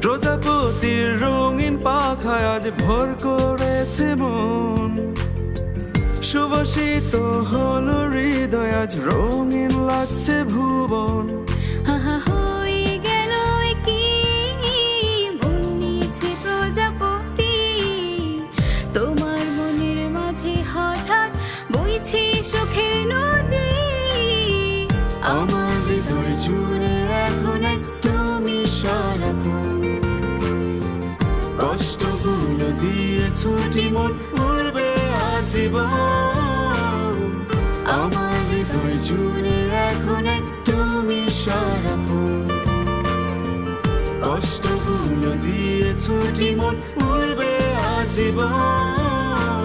প্রজাপতির রঙিন পাখায় আজ ভর করেছে মন, সুবাসিত হলো হৃদয়, আজ রঙিন লাগছে ভুবন। হাহা হয়ে গেল কি মন নিয়েছে প্রজাপতি, তোমার মনের মাঝে হঠাৎ বইছে সুখের নদী। আমার হৃদয় জুড়ে এখন এক তুমি সারাক্ষণ, কষ্টগুলো দিয়ে ছুটি মন উড়বে আজীবন। আমার হৃদয় জুড়ে এখন এক তুমি সারাক্ষণ, কষ্টগুলো দিয়ে ছুটি মন উড়বে আজীবন।